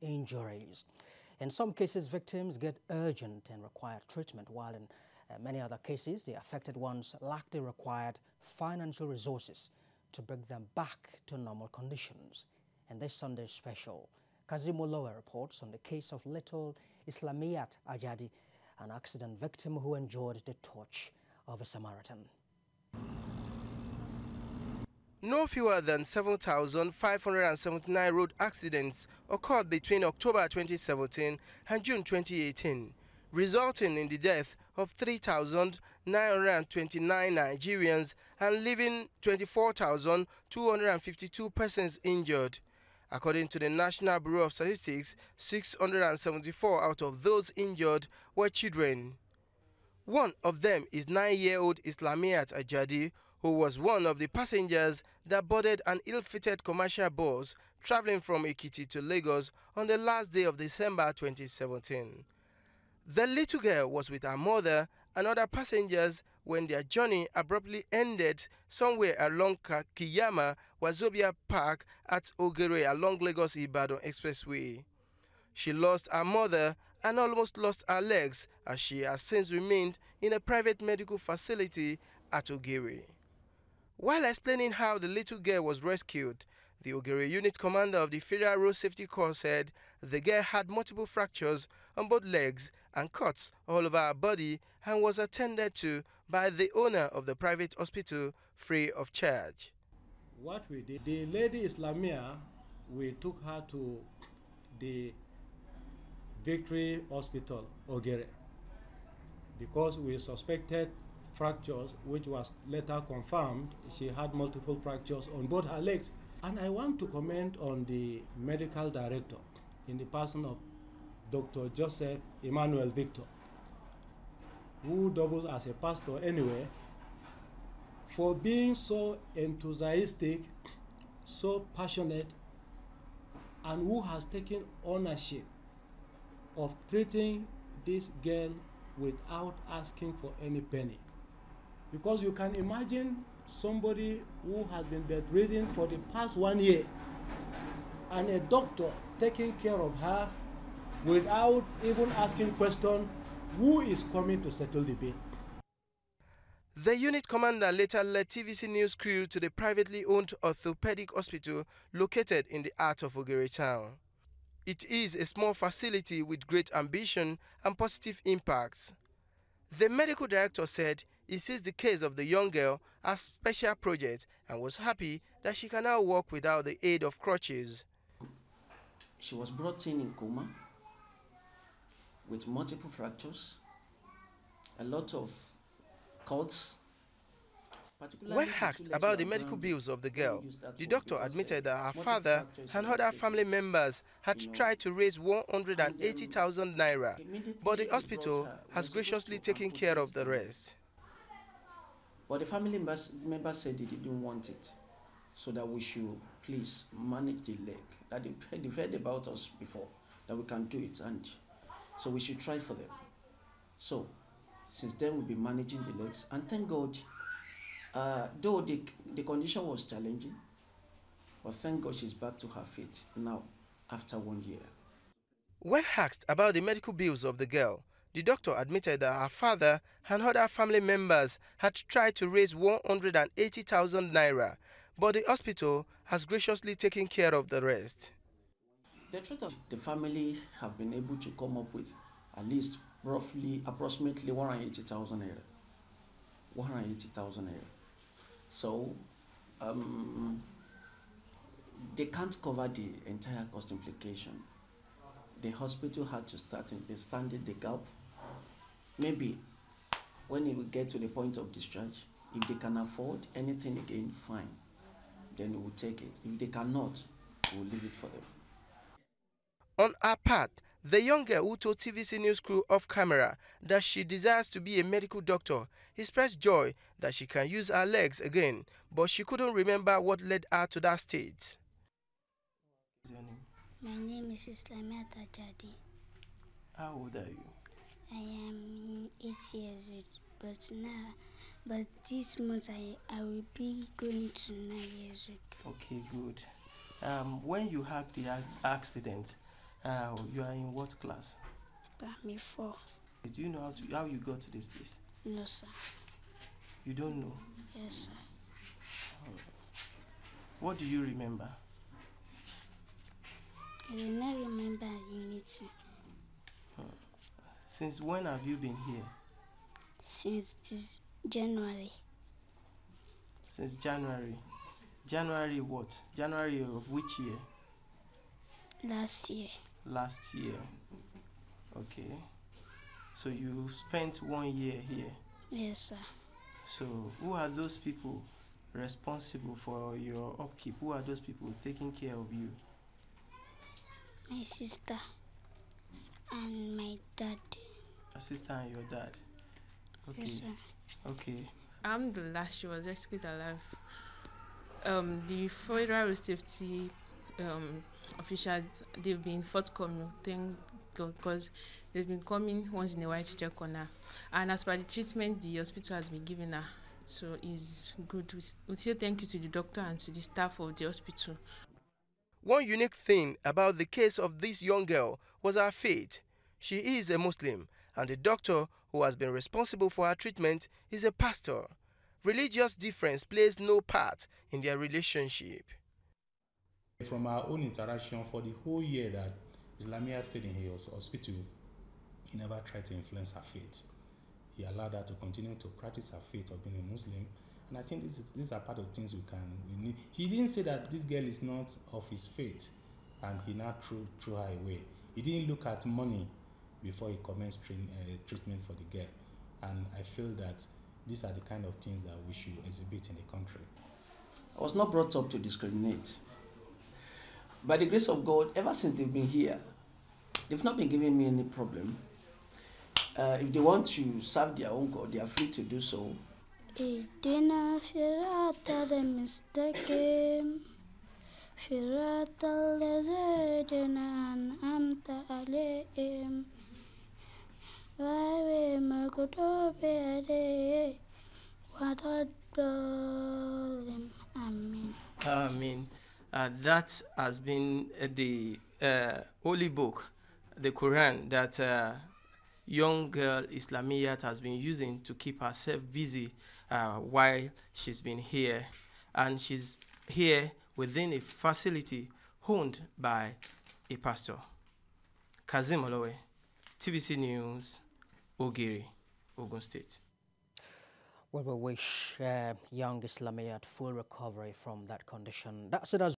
injuries. In some cases, victims get urgent and required treatment, while in many other cases, the affected ones lack the required financial resources to bring them back to normal conditions. In this Sunday special, Kazim Olowe reports on the case of little Islamiyat Ajadi, an accident victim who enjoyed the touch of a Samaritan. No fewer than 7,579 road accidents occurred between October 2017 and June 2018, resulting in the death of 3,929 Nigerians and leaving 24,252 persons injured. According to the National Bureau of Statistics, 674 out of those injured were children. One of them is 9-year-old Islamiyat Ajadi, who was one of the passengers that boarded an ill-fitted commercial bus traveling from Ekiti to Lagos on the last day of December 2017. The little girl was with her mother and other passengers when their journey abruptly ended somewhere along Kiyama Wazobia Park at Ogere along Lagos-Ibadan Expressway. She lost her mother and almost lost her legs, as she has since remained in a private medical facility at Ogere. While explaining how the little girl was rescued, the Ogere unit commander of the Federal Road Safety Corps said the girl had multiple fractures on both legs and cuts all over her body and was attended to by the owner of the private hospital free of charge. What we did, the lady Islamia, we took her to the Victory Hospital, Ogere, because we suspected fractures, which was later confirmed. She had multiple fractures on both her legs. And I want to comment on the medical director in the person of Dr. Joseph Emmanuel Victor, who doubles as a pastor anyway, for being so enthusiastic, so passionate, and who has taken ownership of treating this girl without asking for any penny. Because you can imagine somebody who has been bedridden for the past 1 year and a doctor taking care of her without even asking question, who is coming to settle the bill? The unit commander later led TVC News crew to the privately owned orthopedic hospital located in the heart of Ogere town. It is a small facility with great ambition and positive impacts. The medical director said he sees the case of the young girl as a special project and was happy that she can now walk without the aid of crutches. She was brought in coma with multiple fractures, a lot of cuts. When asked about the medical bills of the girl, the doctor admitted that her father and other family members had tried to raise 180,000 naira, but the hospital has graciously taken care of the rest. But the family members said they didn't want it, so that we should please manage the leg. That they've heard about us before, that we can do it, and so we should try for them. So since then we've been managing the legs, and thank God, though the condition was challenging, but thank God she's back to her feet now after 1 year. When asked about the medical bills of the girl, the doctor admitted that her father and other family members had tried to raise 180,000 naira, but the hospital has graciously taken care of the rest. The truth of the family have been able to come up with at least approximately 180,000 naira. 180,000 naira. So they can't cover the entire cost implication. The hospital had to start expanding the gap. Maybe when it will get to the point of discharge, if they can afford anything again, fine. Then we will take it. If they cannot, we will leave it for them. On her part, the young girl who told TVC News crew off camera that she desires to be a medical doctor expressed joy that she can use her legs again, but she couldn't remember what led her to that state. What's your name? My name is Islamiyat Ajadi. How old are you? I am in 8 years old, but this month I will be going to 9 years old. Okay, good. When you had the accident, You are in what class? Primary 4. Do you know how you got to this place? No, sir. You don't know? Yes, sir. What do you remember? I do not remember anything. Since when have you been here? Since this January. Since January. January what? January of which year? Last year. Last year. Okay. So you spent 1 year here. Yes, sir. So who are those people responsible for your upkeep? Who are those people taking care of you? My sister and my dad. Your sister and your dad. Okay. Yes, sir. Okay. Alhamdulillah, she was rescued alive. The federal road safety officials, they've been forthcoming, thank God, because they've been coming once in a while to check on her. And as per the treatment the hospital has been giving her, so it's good. We say thank you to the doctor and to the staff of the hospital. One unique thing about the case of this young girl was her faith. She is a Muslim, and the doctor who has been responsible for her treatment is a pastor. Religious difference plays no part in their relationship. From our own interaction for the whole year that Islamia stayed in his hospital, he never tried to influence her faith. He allowed her to continue to practice her faith of being a Muslim. And I think these are part of things we need. He didn't say that this girl is not of his faith and he now threw her away. He didn't look at money before he commenced treatment for the girl. And I feel that these are the kind of things that we should exhibit in the country. I was not brought up to discriminate. By the grace of God, ever since they've been here, they've not been giving me any problem. If they want to serve their own God, they are free to do so. اهدنا صراط المستقيم صراط الذين أنعمت عليهم غير المغضوب عليهم ولا الضالين. Amen. Amen. That has been the holy book, the Quran, that young girl Islamiyat has been using to keep herself busy while she's been here. And she's here within a facility owned by a pastor. Kazim Olowe, TVC News, Ogere, Ogun State. We will wish young Islamiyat full recovery from that condition. That's it as